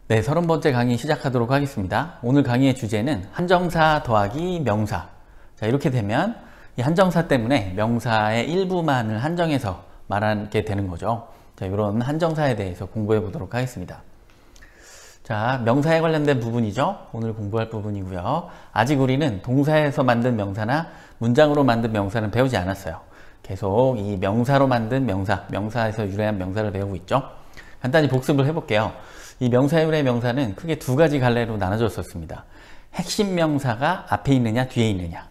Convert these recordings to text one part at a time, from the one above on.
네, 30번째 강의 시작하도록 하겠습니다. 오늘 강의의 주제는 한정사 더하기 명사. 자, 이렇게 되면 이 한정사 때문에 명사의 일부만을 한정해서 말하게 되는 거죠. 자, 이런 한정사에 대해서 공부해 보도록 하겠습니다. 자, 명사에 관련된 부분이죠. 오늘 공부할 부분이고요. 아직 우리는 동사에서 만든 명사나 문장으로 만든 명사는 배우지 않았어요. 계속 이 명사로 만든 명사, 명사에서 유래한 명사를 배우고 있죠. 간단히 복습을 해볼게요. 이 명사유래 명사는 크게 두 가지 갈래로 나눠졌었습니다. 핵심 명사가 앞에 있느냐 뒤에 있느냐.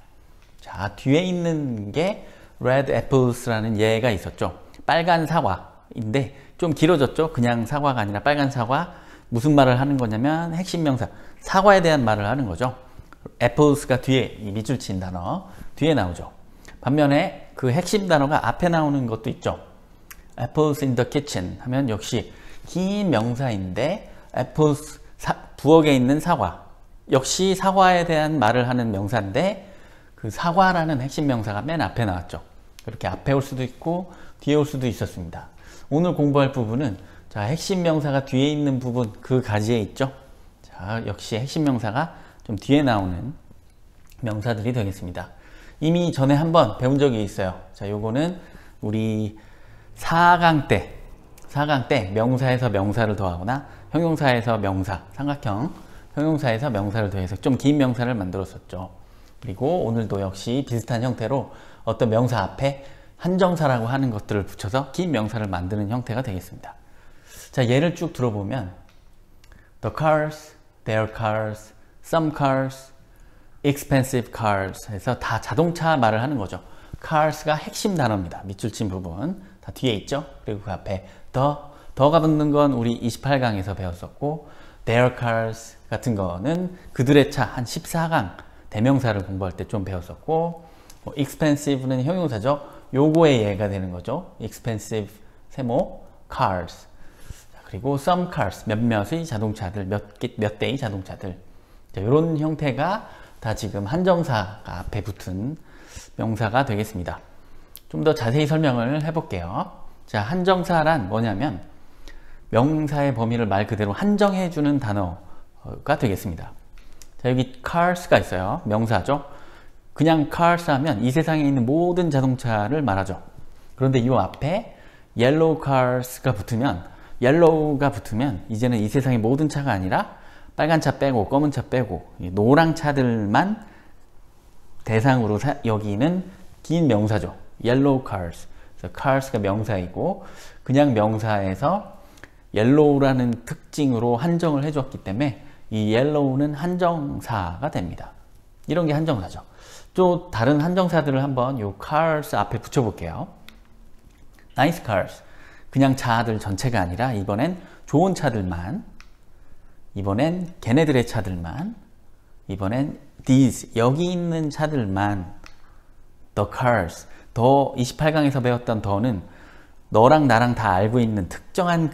자, 뒤에 있는 게 red apples라는 예가 있었죠. 빨간 사과인데 좀 길어졌죠. 그냥 사과가 아니라 빨간 사과. 무슨 말을 하는 거냐면 핵심 명사 사과에 대한 말을 하는 거죠. apples가 뒤에, 이 밑줄 친 단어 뒤에 나오죠. 반면에 그 핵심 단어가 앞에 나오는 것도 있죠. apples in the kitchen 하면 역시 긴 명사인데 apples 부엌에 있는 사과 역시 사과에 대한 말을 하는 명사인데 그 사과라는 핵심 명사가 맨 앞에 나왔죠. 그렇게 앞에 올 수도 있고 뒤에 올 수도 있었습니다. 오늘 공부할 부분은 자, 핵심 명사가 뒤에 있는 부분 그 가지에 있죠. 자, 역시 핵심 명사가 좀 뒤에 나오는 명사들이 되겠습니다. 이미 전에 한번 배운 적이 있어요. 자, 요거는 우리 4강 때 명사에서 명사를 더하거나 형용사에서 명사, 삼각형 형용사에서 명사를 더해서 좀 긴 명사를 만들었었죠. 그리고 오늘도 역시 비슷한 형태로 어떤 명사 앞에 한정사라고 하는 것들을 붙여서 긴 명사를 만드는 형태가 되겠습니다. 자, 예를 쭉 들어보면 the cars, their cars, some cars, expensive cars 해서 다 자동차 말을 하는 거죠. cars가 핵심 단어입니다. 밑줄 친 부분 다 뒤에 있죠. 그리고 그 앞에 더가 붙는 건 우리 28강에서 배웠었고 their cars 같은 거는 그들의 차 한 14강 대명사를 공부할 때 좀 배웠었고 expensive는 형용사죠. 요거의 예가 되는 거죠. expensive 세모 cars. 그리고 some cars 몇몇의 자동차들 몇 대의 자동차들. 자, 이런 형태가 다 지금 한정사가 앞에 붙은 명사가 되겠습니다. 좀 더 자세히 설명을 해볼게요. 자, 한정사란 뭐냐면 명사의 범위를 말 그대로 한정해주는 단어가 되겠습니다. 자, 여기 cars가 있어요. 명사죠. 그냥 cars 하면 이 세상에 있는 모든 자동차를 말하죠. 그런데 이 앞에 yellow cars가 붙으면 yellow가 붙으면 이제는 이 세상의 모든 차가 아니라 빨간 차 빼고 검은 차 빼고 노랑 차들만 대상으로 여기는 긴 명사죠. yellow cars. 그래서 cars가 명사이고 그냥 명사에서 yellow라는 특징으로 한정을 해줬기 때문에 이 yellow는 한정사가 됩니다. 이런 게 한정사죠. 또 다른 한정사들을 한번 요 cars 앞에 붙여볼게요. nice cars. 그냥 차들 전체가 아니라 이번엔 좋은 차들만, 이번엔 걔네들의 차들만, 이번엔 these 여기 있는 차들만, the cars. 더 28강에서 배웠던 더는 너랑 나랑 다 알고 있는 특정한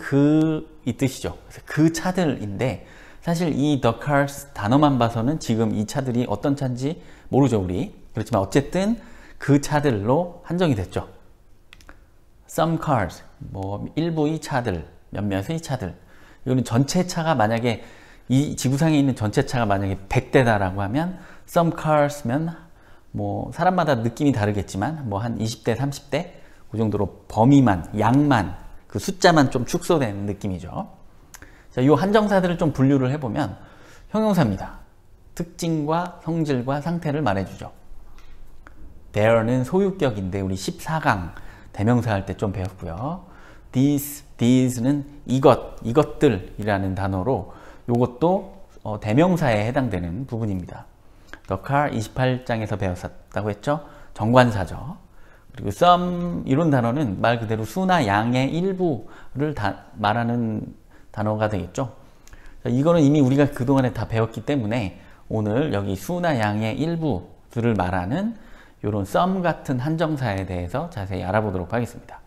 이 뜻이죠. 그래서 그 차들인데 사실 이 the cars 단어만 봐서는 지금 이 차들이 어떤 차인지 모르죠, 우리. 그렇지만 어쨌든 그 차들로 한정이 됐죠. some cars, 뭐 일부의 차들, 몇몇의 차들. 이거는 전체 차가 만약에 이 지구상에 있는 전체 차가 만약에 100대다라고 하면 some cars면 뭐 사람마다 느낌이 다르겠지만 뭐 한 20대, 30대 그 정도로 범위만, 양만, 그 숫자만 좀 축소된 느낌이죠. 자, 이 한정사들을 좀 분류를 해보면 형용사입니다. 특징과 성질과 상태를 말해주죠. there는 소유격인데 우리 14강 대명사 할 때 좀 배웠고요. these는 이것들이라는 단어로 이것도 대명사에 해당되는 부분입니다. the car 28장에서 배웠었다고 했죠. 정관사죠. 그리고 some 이런 단어는 말 그대로 수나 양의 일부를 말하는 단어가 되겠죠. 자, 이거는 이미 우리가 그동안에 다 배웠기 때문에 오늘 여기 수나 양의 일부들을 말하는 이런 some 같은 한정사에 대해서 자세히 알아보도록 하겠습니다.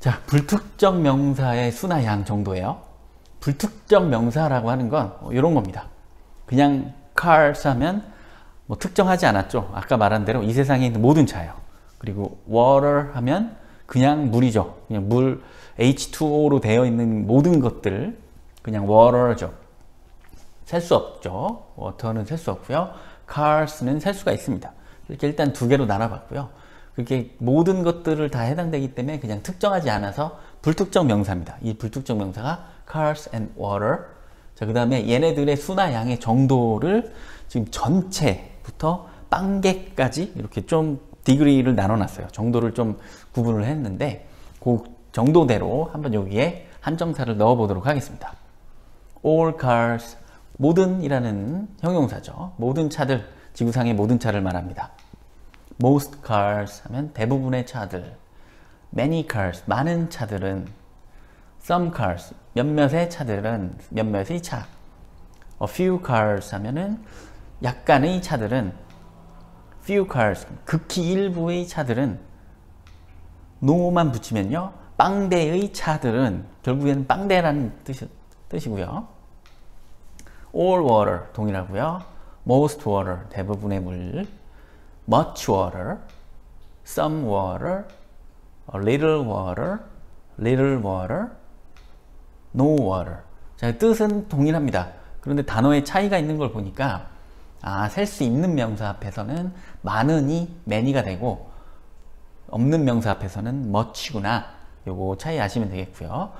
자, 불특정 명사의 수나 양 정도예요. 불특정 명사라고 하는 건 이런 겁니다. 그냥 cars 하면 뭐 특정하지 않았죠. 아까 말한 대로 이 세상에 있는 모든 차예요. 그리고 water 하면 그냥 물이죠. 그냥 물 H2O로 되어 있는 모든 것들 그냥 water죠. 셀 수 없죠. water는 셀 수 없고요. cars는 셀 수가 있습니다. 이렇게 일단 두 개로 나눠봤고요. 그렇게 모든 것들을 다 해당되기 때문에 그냥 특정하지 않아서 불특정 명사입니다. 이 불특정 명사가 cars and water. 자, 그 다음에 얘네들의 수나 양의 정도를 지금 전체부터 빵개까지 이렇게 좀 디그리를 나눠놨어요. 정도를 좀 구분을 했는데 그 정도대로 한번 여기에 한정사를 넣어보도록 하겠습니다. All cars, 모든이라는 형용사죠. 모든 차들, 지구상의 모든 차를 말합니다. Most cars 하면 대부분의 차들. Many cars, 많은 차들은. Some cars, 몇몇의 차들은, 몇몇의 차. A few cars 하면은 약간의 차들은. Few cars, 극히 일부의 차들은. no만 붙이면요, 빵대의 차들은, 결국에는 빵대라는 뜻이고요. All water, 동일하고요. Most water, 대부분의 물. Much water, some water, a little water, little water, no water. 자, 뜻은 동일합니다. 그런데 단어의 차이가 있는 걸 보니까 셀 수 있는 명사 앞에서는 많으니 many가 되고 없는 명사 앞에서는 much구나. 요거 차이 아시면 되겠고요.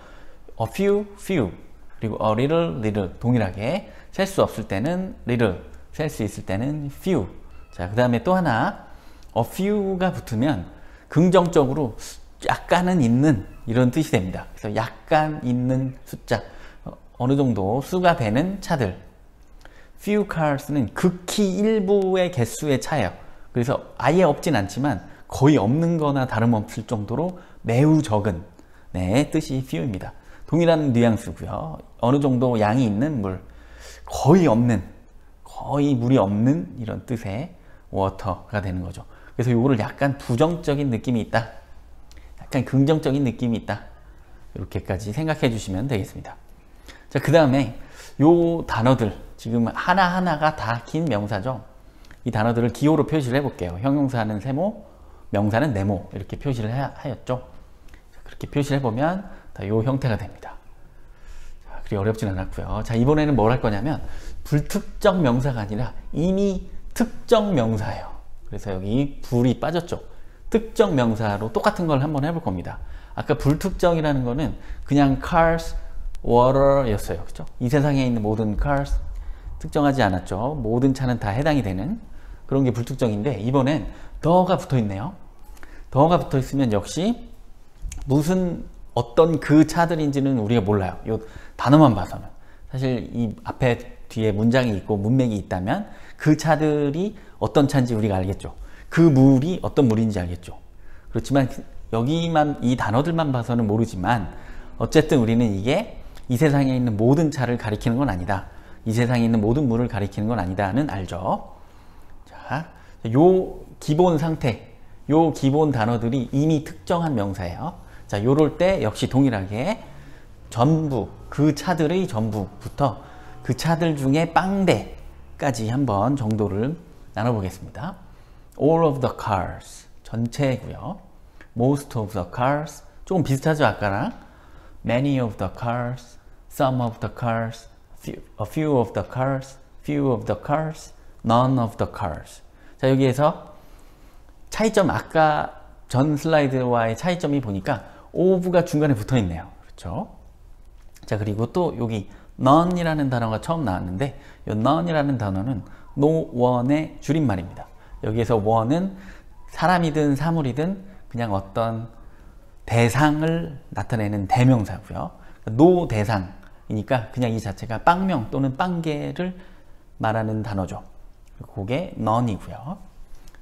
A few, few, 그리고 a little, little 동일하게 셀 수 없을 때는 little, 셀 수 있을 때는 few. 자, 그 다음에 또 하나 a few가 붙으면 긍정적으로 약간은 있는 이런 뜻이 됩니다. 그래서 약간 있는 숫자, 어느 정도 수가 되는 차들. few cars는 극히 일부의 개수의 차예요. 그래서 아예 없진 않지만 거의 없는 거나 다름없을 정도로 매우 적은 뜻이 few입니다. 동일한 뉘앙스고요. 어느 정도 양이 있는 물, 거의 없는, 거의 물이 없는 이런 뜻의 water가 되는 거죠. 그래서 이거를 약간 부정적인 느낌이 있다, 약간 긍정적인 느낌이 있다, 이렇게까지 생각해 주시면 되겠습니다. 자, 그 다음에 요 단어들, 지금 하나하나가 다 긴 명사죠. 이 단어들을 기호로 표시를 해볼게요. 형용사는 세모, 명사는 네모, 이렇게 표시를 하였죠. 그렇게 표시를 해보면 다 요 형태가 됩니다. 자, 그리 어렵진 않았고요. 자, 이번에는 뭘 할 거냐면 불특정 명사가 아니라 이미 특정 명사예요. 그래서 여기 불이 빠졌죠. 특정 명사로 똑같은 걸 한번 해볼 겁니다. 아까 불특정이라는 거는 그냥 cars, water 였어요. 그렇죠? 이 세상에 있는 모든 cars, 특정하지 않았죠. 모든 차는 다 해당이 되는 그런 게 불특정인데, 이번엔 더가 붙어 있네요. 더가 붙어 있으면 역시 무슨 어떤 그 차들인지는 우리가 몰라요. 이 단어만 봐서는. 사실 이 앞에 뒤에 문장이 있고 문맥이 있다면 그 차들이 어떤 차인지 우리가 알겠죠. 그 물이 어떤 물인지 알겠죠. 그렇지만 여기만 이 단어들만 봐서는 모르지만 어쨌든 우리는 이게 이 세상에 있는 모든 차를 가리키는 건 아니다, 이 세상에 있는 모든 물을 가리키는 건 아니다는 알죠. 자, 요 기본 상태, 요 기본 단어들이 이미 특정한 명사예요. 자, 요럴 때 역시 동일하게 전부, 그 차들의 전부부터 그 차들 중에 빵대까지 한번 정도를 나눠보겠습니다. All of the cars, 전체고요. Most of the cars, 조금 비슷하죠, 아까랑. Many of the cars, some of the cars, a few of the cars, few of the cars, none of the cars. 자, 여기에서 차이점, 아까 전 슬라이드와의 차이점이 보니까 of가 중간에 붙어 있네요. 그렇죠? 자, 그리고 또 여기 none이라는 단어가 처음 나왔는데, 이 none이라는 단어는 no one의 줄임말입니다. 여기에서 one은 사람이든 사물이든 그냥 어떤 대상을 나타내는 대명사고요. no 대상이니까 그냥 이 자체가 빵명 또는 빵개를 말하는 단어죠. 그게 none이고요.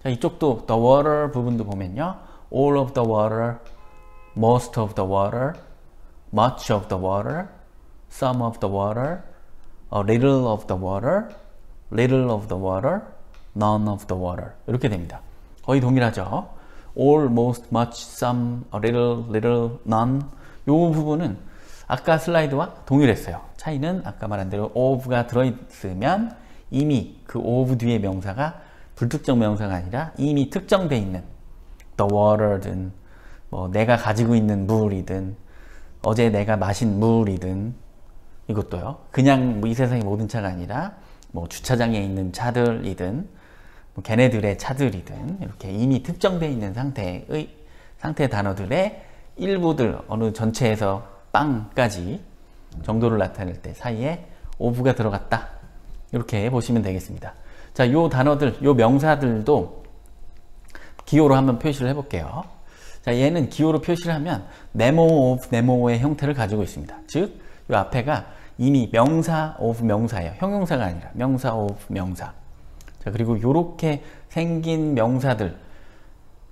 자, 이쪽도 the water 부분도 보면요, all of the water, most of the water, much of the water, some of the water, a little of the water, little of the water, none of the water. 이렇게 됩니다. 거의 동일하죠. all, most, much, some, a little, little, none. 이 부분은 아까 슬라이드와 동일했어요. 차이는 아까 말한 대로 of가 들어있으면 이미 그 of 뒤에 명사가 불특정 명사가 아니라 이미 특정되어 있는 the water든 뭐 내가 가지고 있는 물이든 어제 내가 마신 물이든 이것도요. 그냥 뭐 이 세상의 모든 차가 아니라 뭐 주차장에 있는 차들이든 뭐 걔네들의 차들이든 이렇게 이미 특정되어 있는 상태 단어들의 일부들 어느 전체에서 빵까지 정도를 나타낼 때 사이에 of가 들어갔다. 이렇게 보시면 되겠습니다. 자, 요 단어들, 요 명사들도 기호로 한번 표시를 해볼게요. 자, 얘는 기호로 표시를 하면 네모 of 네모의 형태를 가지고 있습니다. 즉, 요 앞에가 이미 명사 of 명사예요. 형용사가 아니라 명사 of 명사. 자, 그리고 요렇게 생긴 명사들,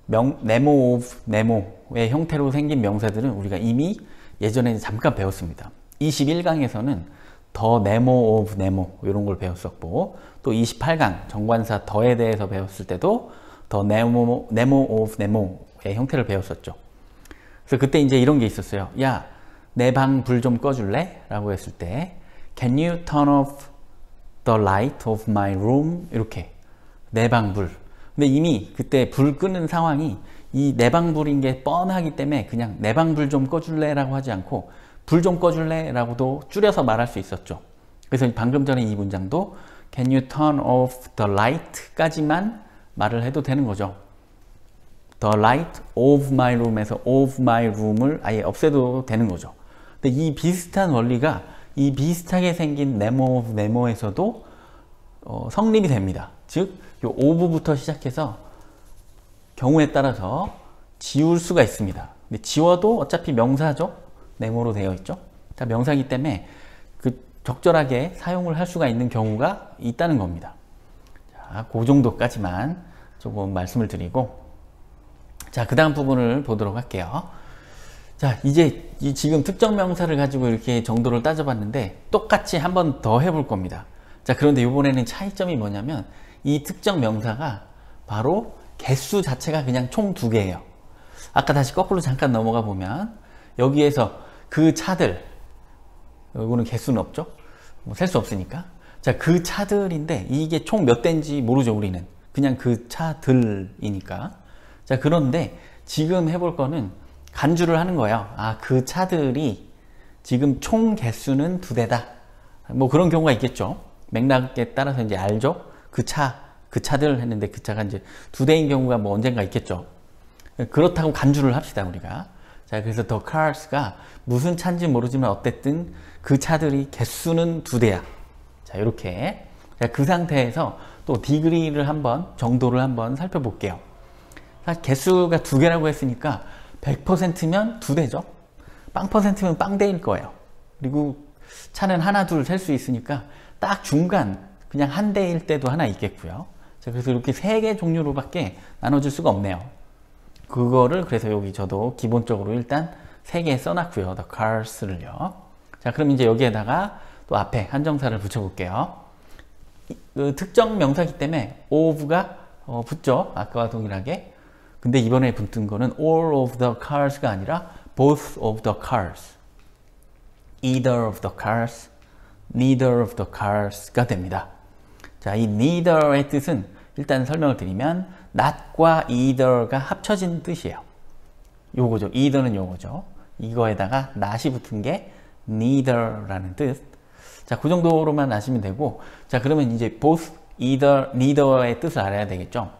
네모 of 네모의 형태로 생긴 명사들은 우리가 이미 예전에 잠깐 배웠습니다. 21강에서는 더 네모 of 네모 이런 걸 배웠었고, 또 28강 정관사 더에 대해서 배웠을 때도 더 네모 of 네모의 형태를 배웠었죠. 그래서 그때 이제 이런 게 있었어요. 야, 내 방 불 좀 꺼줄래? 라고 했을 때 Can you turn off the light of my room? 이렇게 내 방 불. 근데 이미 그때 불 끄는 상황이 이 내 방 불인 게 뻔하기 때문에 그냥 내 방 불 좀 꺼줄래? 라고 하지 않고 불 좀 꺼줄래? 라고도 줄여서 말할 수 있었죠. 그래서 방금 전에 이 문장도 Can you turn off the light? 까지만 말을 해도 되는 거죠. The light of my room에서 of my room을 아예 없애도 되는 거죠. 근데 이 비슷한 원리가 이 비슷하게 생긴 네모 of 네모에서도 성립이 됩니다. 즉, 요 of부터 시작해서 경우에 따라서 지울 수가 있습니다. 근데 지워도 어차피 명사죠. 네모로 되어 있죠. 자, 명사이기 때문에 그 적절하게 사용을 할 수가 있는 경우가 있다는 겁니다. 자, 그 정도까지만 조금 말씀을 드리고, 자, 그 다음 부분을 보도록 할게요. 자, 이제 이 지금 특정 명사를 가지고 이렇게 정도를 따져봤는데 똑같이 한 번 더 해볼 겁니다. 자, 그런데 이번에는 차이점이 뭐냐면 이 특정 명사가 바로 개수 자체가 그냥 총 2개예요. 아까 다시 거꾸로 잠깐 넘어가 보면 여기에서 그 차들, 이거는 개수는 없죠? 뭐 셀 수 없으니까. 자, 그 차들인데 이게 총 몇 대인지 모르죠, 우리는. 그냥 그 차들이니까. 자, 그런데 지금 해볼 거는 간주를 하는 거예요. 아, 그 차들이 지금 총 개수는 2대다. 뭐 그런 경우가 있겠죠. 맥락에 따라서 이제 알죠. 그 차들 했는데 그 차가 이제 2대인 경우가 뭐 언젠가 있겠죠. 그렇다고 간주를 합시다, 우리가. 자, 그래서 the cars가 무슨 차인지 모르지만 어쨌든 그 차들이 개수는 2대야. 자, 이렇게. 자, 그 상태에서 또 디그리를 한번, 정도를 한번 살펴볼게요. 사실 개수가 2개라고 했으니까 100%면 2대죠. 빵 퍼센트면 빵대일 거예요. 그리고 차는 하나, 둘 셀 수 있으니까 딱 중간, 그냥 한 대일 때도 하나 있겠고요. 자, 그래서 이렇게 3개 종류로밖에 나눠줄 수가 없네요. 그거를 그래서 여기 저도 기본적으로 일단 3개 써놨고요. the cars를요. 자, 그럼 이제 여기에다가 또 앞에 한정사를 붙여볼게요. 그 특정 명사이기 때문에 of가 붙죠. 아까와 동일하게. 근데 이번에 붙은 거는 all of the cars가 아니라 both of the cars, either of the cars, neither of the cars가 됩니다. 자, 이 neither의 뜻은 일단 설명을 드리면 not과 either가 합쳐진 뜻이에요. 요거죠. either는 요거죠. 이거에다가 not이 붙은 게 neither라는 뜻. 자, 그 정도로만 아시면 되고, 자, 그러면 이제 both, either, neither의 뜻을 알아야 되겠죠.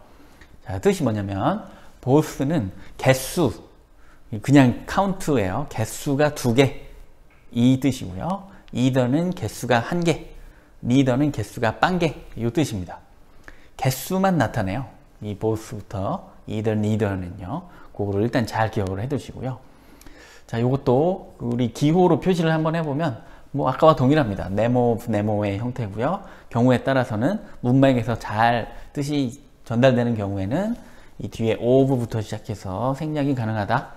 자, 뜻이 뭐냐면 both는 개수, 그냥 count예요. 개수가 2개 이 뜻이고요. either는 개수가 1개, neither는 개수가 빵개 이 뜻입니다. 개수만 나타내요. 이 both부터 either, neither는요. 그거를 일단 잘 기억을 해 두시고요. 자, 요것도 우리 기호로 표시를 한번 해보면 뭐 아까와 동일합니다. 네모, 네모의 형태고요. 경우에 따라서는 문맥에서 잘 뜻이 전달되는 경우에는 이 뒤에 of부터 시작해서 생략이 가능하다.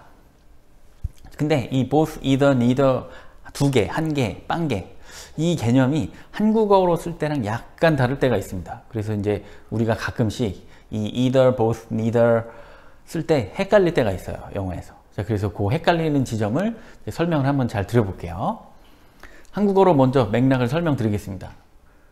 근데 이 both, either, neither 2개, 1개, 빵개 이 개념이 한국어로 쓸 때랑 약간 다를 때가 있습니다. 그래서 이제 우리가 가끔씩 이 either, both, neither 쓸 때 헷갈릴 때가 있어요. 영어에서. 자, 그래서 그 헷갈리는 지점을 설명을 한번 잘 드려볼게요. 한국어로 먼저 맥락을 설명드리겠습니다.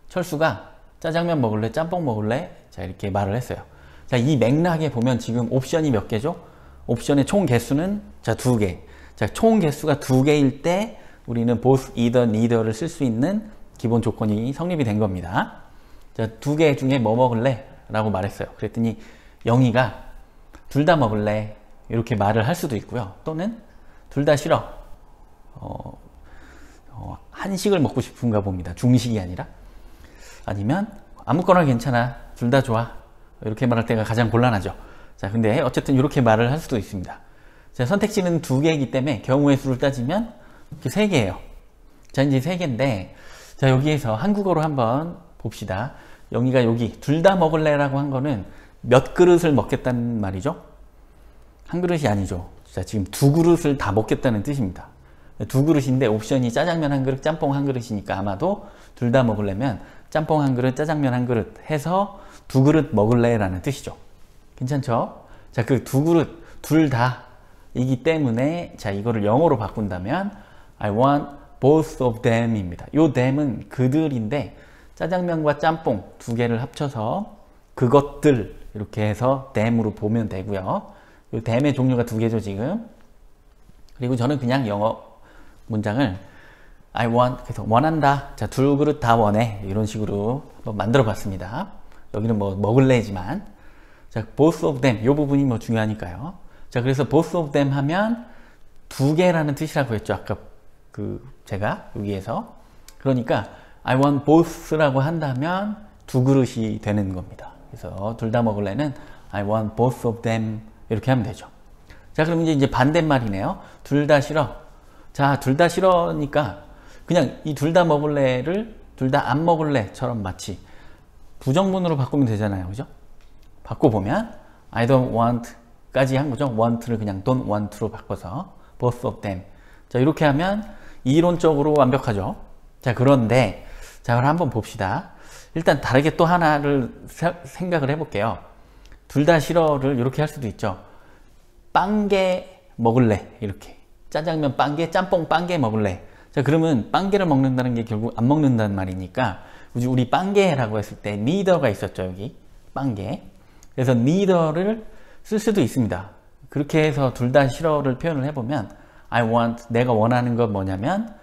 철수가 짜장면 먹을래? 짬뽕 먹을래? 자, 이렇게 말을 했어요. 자, 이 맥락에 보면 지금 옵션이 몇 개죠? 옵션의 총 개수는 자, 2개. 자, 총 개수가 2개일 때 우리는 both, either, neither를 쓸 수 있는 기본 조건이 성립이 된 겁니다. 자, 두 개 중에 뭐 먹을래? 라고 말했어요. 그랬더니 영희가 둘 다 먹을래? 이렇게 말을 할 수도 있고요. 또는 둘 다 싫어. 한식을 먹고 싶은가 봅니다. 중식이 아니라. 아니면 아무거나 괜찮아. 둘 다 좋아. 이렇게 말할 때가 가장 곤란하죠. 자, 근데 어쨌든 이렇게 말을 할 수도 있습니다. 자, 선택지는 두 개이기 때문에 경우의 수를 따지면 이렇게 세 개예요. 자, 이제 세 개인데, 자, 여기에서 한국어로 한번 봅시다. 영희가 여기 둘 다 먹을래? 라고 한 거는 몇 그릇을 먹겠다는 말이죠? 한 그릇이 아니죠. 자, 지금 두 그릇을 다 먹겠다는 뜻입니다. 두 그릇인데 옵션이 짜장면 한 그릇, 짬뽕 한 그릇이니까 아마도 둘 다 먹으려면 짬뽕 한 그릇, 짜장면 한 그릇 해서 두 그릇 먹을래? 라는 뜻이죠. 괜찮죠? 자, 그 두 그릇, 둘 다이기 때문에 자, 이거를 영어로 바꾼다면 I want both of them 입니다. 요 them은 그들인데 짜장면과 짬뽕 두 개를 합쳐서 그것들 이렇게 해서 them으로 보면 되고요. 요 them의 종류가 두 개죠, 지금. 그리고 저는 그냥 영어 문장을 I want, 그래서 원한다. 자, 두 그릇 다 원해. 이런 식으로 한번 만들어 봤습니다. 여기는 뭐 먹을래지만. 자, both of them. 이 부분이 뭐 중요하니까요. 자, 그래서 both of them 하면 두 개라는 뜻이라고 했죠. 아까 제가 여기에서. 그러니까 I want both라고 한다면 두 그릇이 되는 겁니다. 그래서 둘 다 먹을래는 I want both of them 이렇게 하면 되죠. 자, 그럼 이제 반대말이네요. 둘 다 싫어. 자, 둘 다 싫어니까 그냥 이 둘 다 먹을래를 둘 다 안 먹을래처럼 마치 부정문으로 바꾸면 되잖아요. 그죠? 바꿔보면 I don't want 까지 한 거죠. want를 그냥 don't want로 바꿔서 both of them. 자, 이렇게 하면 이론적으로 완벽하죠. 자, 그런데 자, 그럼 한번 봅시다. 일단 다르게 또 하나를 생각을 해볼게요. 둘 다 싫어를 이렇게 할 수도 있죠. 빵게 먹을래 이렇게. 짜장면 빵게, 짬뽕 빵게 먹을래. 자, 그러면 빵게를 먹는다는 게 결국 안 먹는다는 말이니까 우리 빵게라고 했을 때 neither가 있었죠. 여기 빵게. 그래서 neither를 쓸 수도 있습니다. 그렇게 해서 둘 다 싫어를 표현을 해보면 I want, 내가 원하는 건 뭐냐면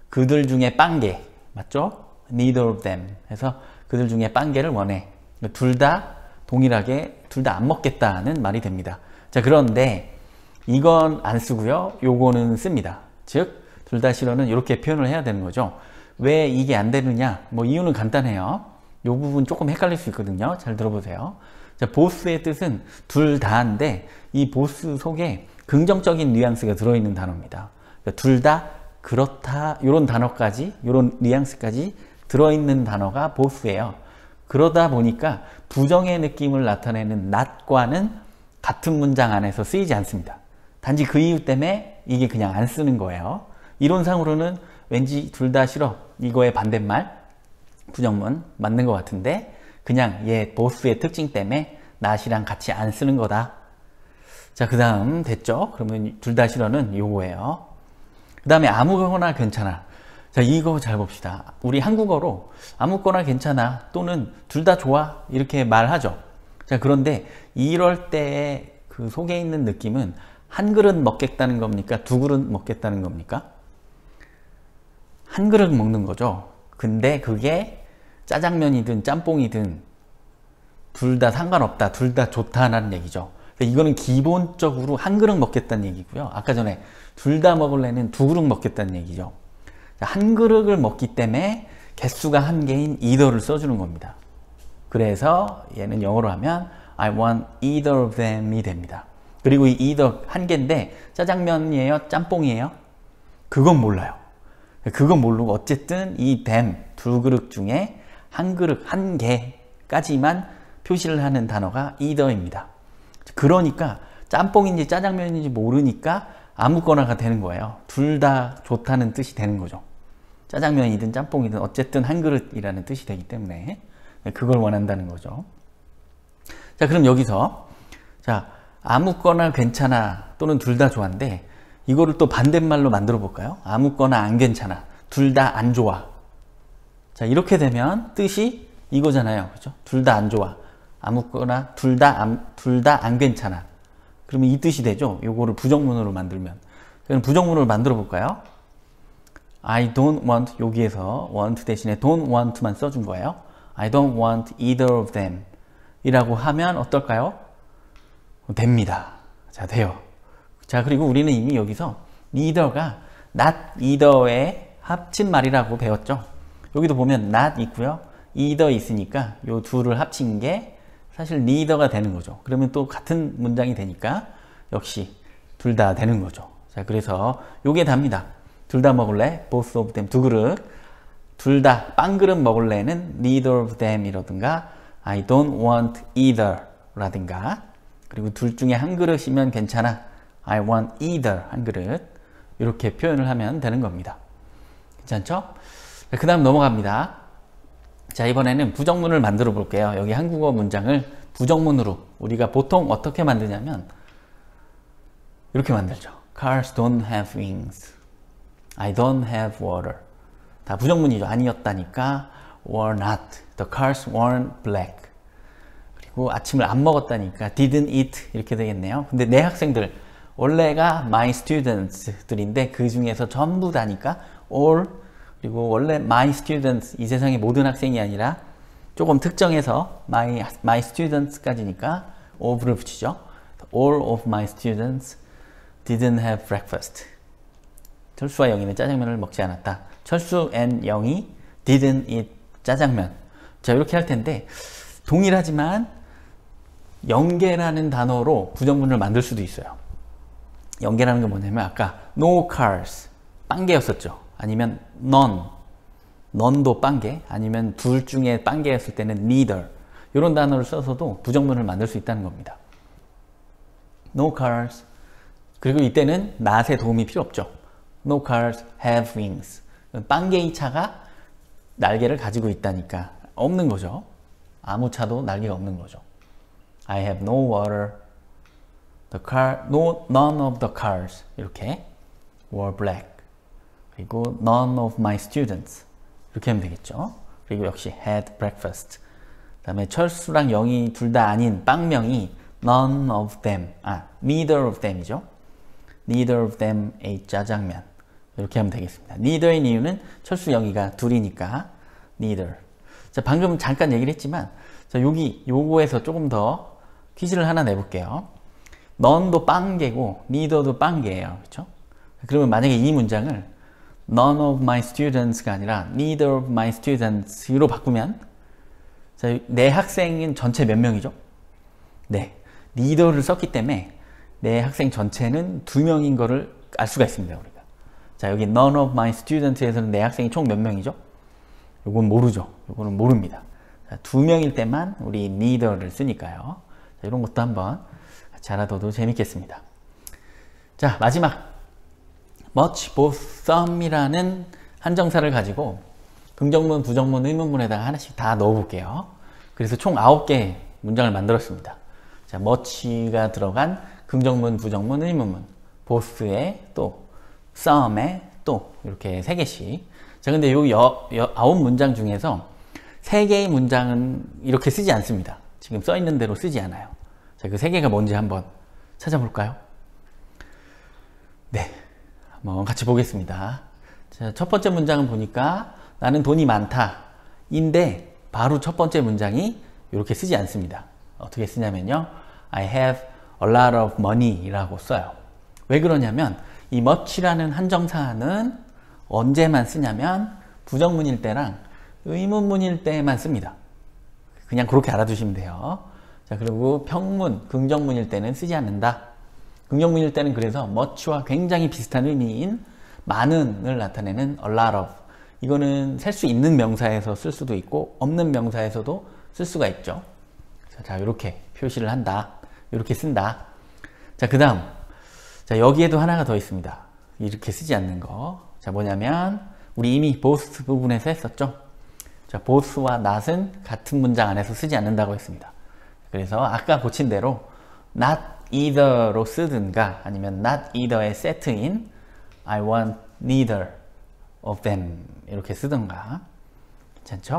그들 중에 빵게, 맞죠? neither of them 해서 그들 중에 빵게를 원해. 둘 다 동일하게 둘 다 안 먹겠다는 말이 됩니다. 자, 그런데 이건 안 쓰고요. 요거는 씁니다. 즉 둘 다 싫어는 이렇게 표현을 해야 되는 거죠. 왜 이게 안 되느냐? 뭐 이유는 간단해요. 요 부분 조금 헷갈릴 수 있거든요. 잘 들어보세요. 자, both의 뜻은 둘 다인데 이 both 속에 긍정적인 뉘앙스가 들어있는 단어입니다. 그러니까 둘 다 그렇다 이런 단어까지 이런 뉘앙스까지 들어있는 단어가 both예요. 그러다 보니까 부정의 느낌을 나타내는 not과는 같은 문장 안에서 쓰이지 않습니다. 단지 그 이유 때문에 이게 그냥 안 쓰는 거예요. 이론상으로는 왠지 둘 다 싫어 이거의 반대말 부정문 맞는 것 같은데 그냥 얘 both의 특징 때문에 not이랑 같이 안 쓰는 거다. 자, 그 다음 됐죠? 그러면 둘 다 싫어는 요거예요. 그 다음에 아무거나 괜찮아. 자, 이거 잘 봅시다. 우리 한국어로 아무거나 괜찮아 또는 둘 다 좋아 이렇게 말하죠. 자, 그런데 이럴 때 그 속에 있는 느낌은 한 그릇 먹겠다는 겁니까? 두 그릇 먹겠다는 겁니까? 한 그릇 먹는 거죠. 근데 그게 짜장면이든 짬뽕이든 둘 다 상관없다, 둘 다 좋다는 얘기죠. 이거는 기본적으로 한 그릇 먹겠다는 얘기고요. 아까 전에 둘 다 먹을래는 두 그릇 먹겠다는 얘기죠. 한 그릇을 먹기 때문에 개수가 한 개인 either를 써주는 겁니다. 그래서 얘는 영어로 하면 I want either of them이 됩니다. 그리고 이 either 한 개인데 짜장면이에요? 짬뽕이에요? 그건 몰라요. 그건 모르고 어쨌든 이 them 두 그릇 중에 한 그릇 한 개까지만 표시를 하는 단어가 either입니다. 그러니까 짬뽕인지 짜장면인지 모르니까 아무거나가 되는 거예요. 둘 다 좋다는 뜻이 되는 거죠. 짜장면이든 짬뽕이든 어쨌든 한 그릇이라는 뜻이 되기 때문에 그걸 원한다는 거죠. 자, 그럼 여기서 자, 아무거나 괜찮아 또는 둘 다 좋아인데 이거를 또 반대말로 만들어 볼까요? 아무거나 안 괜찮아, 둘 다 안 좋아. 자, 이렇게 되면 뜻이 이거잖아요. 그죠? 둘 다 안 좋아. 아무거나 둘 다 안 괜찮아. 그러면 이 뜻이 되죠. 요거를 부정문으로 만들면. 그럼 부정문으로 만들어 볼까요? I don't want, 여기에서 want 대신에 don't want만 써준 거예요. I don't want either of them 이라고 하면 어떨까요? 됩니다. 자, 돼요. 자, 그리고 우리는 이미 여기서 neither가 not either의 합친 말이라고 배웠죠. 여기도 보면 not 있고요. either 있으니까 요 둘을 합친 게 사실 neither가 되는 거죠. 그러면 또 같은 문장이 되니까 역시 둘 다 되는 거죠. 자, 그래서 요게 답니다. 둘 다 먹을래? both of them. 두 그릇. 둘 다 빵 그릇 먹을래는 neither of them 이라든가 I don't want either 라든가 그리고 둘 중에 한 그릇이면 괜찮아. I want either 한 그릇. 이렇게 표현을 하면 되는 겁니다. 괜찮죠? 그 다음 넘어갑니다. 자, 이번에는 부정문을 만들어 볼게요. 여기 한국어 문장을 부정문으로 우리가 보통 어떻게 만드냐면 이렇게 만들죠. Cars don't have wings. I don't have water. 다 부정문이죠. 아니었다니까 were not. The cars weren't black. 그리고 아침을 안 먹었다니까 didn't eat 이렇게 되겠네요. 근데 내 학생들 원래가 my students들인데 그 중에서 전부 다니까 all 그리고 원래 my students 이 세상의 모든 학생이 아니라 조금 특정해서 my students까지니까 of를 붙이죠. All of my students didn't have breakfast. 철수와 영희는 짜장면을 먹지 않았다. 철수 and 영희 didn't eat 짜장면. 자, 이렇게 할 텐데 동일하지만 연계라는 단어로 부정문을 만들 수도 있어요. 연계라는 게 뭐냐면 아까 no cars 빵개였었죠. 아니면 none도 빵개 아니면 둘 중에 빵개였을 때는 neither 이런 단어를 써서도 부정문을 만들 수 있다는 겁니다. No cars 그리고 이때는 not의 도움이 필요 없죠. No cars have wings 빵개의 차가 날개를 가지고 있다니까 없는 거죠. 아무 차도 날개가 없는 거죠. I have no water. None of the cars 이렇게 were black. 그리고 none of my students 이렇게 하면 되겠죠. 그리고 역시 had breakfast. 그 다음에 철수랑 영희 둘 다 아닌 빵명이 none of them, neither of them이죠. Neither of them ate 짜장면. 이렇게 하면 되겠습니다. neither의 이유는 철수 영희가 둘이니까 neither. 자, 방금 잠깐 얘기를 했지만 자, 요거에서 조금 더 퀴즈를 하나 내볼게요. none도 빵개고 neither도 빵개예요. 그렇죠? 그러면 만약에 이 문장을 none of my students가 아니라 neither of my students로 바꾸면 자, 내 학생은 전체 몇 명이죠? 네, neither를 썼기 때문에 내 학생 전체는 2명인 거를 알 수가 있습니다. 우리가. 자, 여기 none of my students에서는 내 학생이 총 몇 명이죠? 요건 모르죠. 요거는 모릅니다. 자, 2명일 때만 우리 neither를 쓰니까요. 자, 이런 것도 한번 같이 알아둬도 재밌겠습니다. 자, 마지막 much, both, some이라는 한정사를 가지고 긍정문, 부정문, 의문문에다가 하나씩 다 넣어볼게요. 그래서 총 9개의 문장을 만들었습니다. 자, much가 들어간 긍정문, 부정문, 의문문, both에 또 some에 또 이렇게 3개씩. 자, 근데 요 9문장 중에서 3개의 문장은 이렇게 쓰지 않습니다. 지금 써있는 대로 쓰지 않아요. 자, 그 3개가 뭔지 한번 찾아볼까요? 네, 한번 같이 보겠습니다. 자, 첫 번째 문장은 보니까 나는 돈이 많다 인데 바로 첫 번째 문장이 이렇게 쓰지 않습니다. 어떻게 쓰냐면요, I have a lot of money 라고 써요. 왜 그러냐면 이 much라는 한정사는 언제만 쓰냐면 부정문일 때랑 의문문일 때만 씁니다. 그냥 그렇게 알아두시면 돼요. 자, 그리고 평문, 긍정문일 때는 쓰지 않는다. 긍정문일 때는 그래서 much와 굉장히 비슷한 의미인 많은을 나타내는 a lot of. 이거는 셀 수 있는 명사에서 쓸 수도 있고 없는 명사에서도 쓸 수가 있죠. 자, 이렇게 표시를 한다. 이렇게 쓴다. 자, 그 다음. 자, 여기에도 하나가 더 있습니다. 이렇게 쓰지 않는 거. 자, 뭐냐면 우리 이미 both 부분에서 했었죠. 자, both와 not은 같은 문장 안에서 쓰지 않는다고 했습니다. 그래서 아까 고친 대로 not either로 쓰든가 아니면 not either의 세트인 I want neither of them 이렇게 쓰든가. 괜찮죠?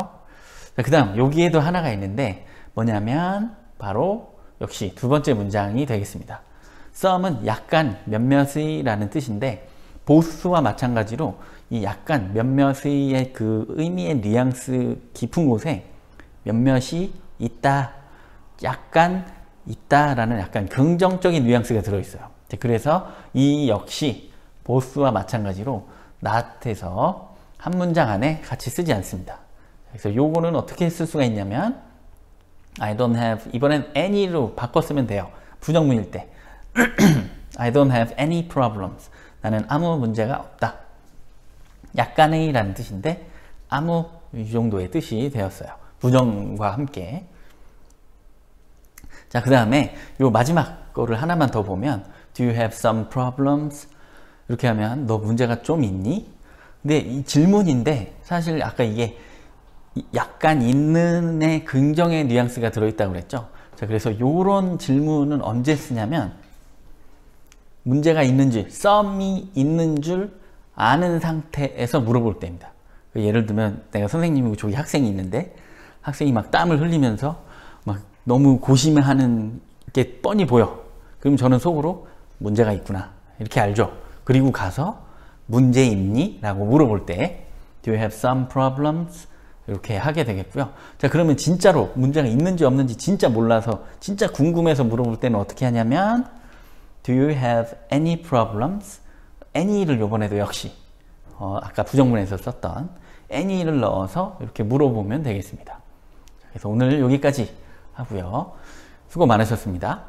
그 다음 여기에도 하나가 있는데 뭐냐면 바로 역시 두 번째 문장이 되겠습니다. some은 약간 몇몇의 라는 뜻인데 both와 마찬가지로 이 약간 몇몇의 그 의미의 뉘앙스 깊은 곳에 몇몇이 있다, 약간 있다라는 약간 긍정적인 뉘앙스가 들어있어요. 그래서 이 역시 both와 마찬가지로 not에서 한 문장 안에 같이 쓰지 않습니다. 그래서 요거는 어떻게 쓸 수가 있냐면 I don't have, 이번엔 any로 바꿔 쓰면 돼요. 부정문일 때 I don't have any problems. 나는 아무 문제가 없다. 약간의 라는 뜻인데 아무 이 정도의 뜻이 되었어요. 부정과 함께. 자, 그 다음에 요 마지막 거를 하나만 더 보면 Do you have some problems? 이렇게 하면 너 문제가 좀 있니? 근데 이 질문인데 사실 아까 이게 약간 있는의 긍정의 뉘앙스가 들어있다고 그랬죠. 자, 그래서 요런 질문은 언제 쓰냐면 문제가 있는지, 썸이 있는 줄 아는 상태에서 물어볼 때입니다. 예를 들면 내가 선생님이고 저기 학생이 있는데 학생이 막 땀을 흘리면서 막 너무 고심하는 게 뻔히 보여. 그럼 저는 속으로 문제가 있구나 이렇게 알죠. 그리고 가서 문제 있니? 라고 물어볼 때 Do you have some problems? 이렇게 하게 되겠고요. 자, 그러면 진짜로 문제가 있는지 없는지 진짜 몰라서 진짜 궁금해서 물어볼 때는 어떻게 하냐면 Do you have any problems? any를 요번에도 역시 아까 부정문에서 썼던 any를 넣어서 이렇게 물어보면 되겠습니다. 그래서 오늘 여기까지 하고요. 수고 많으셨습니다.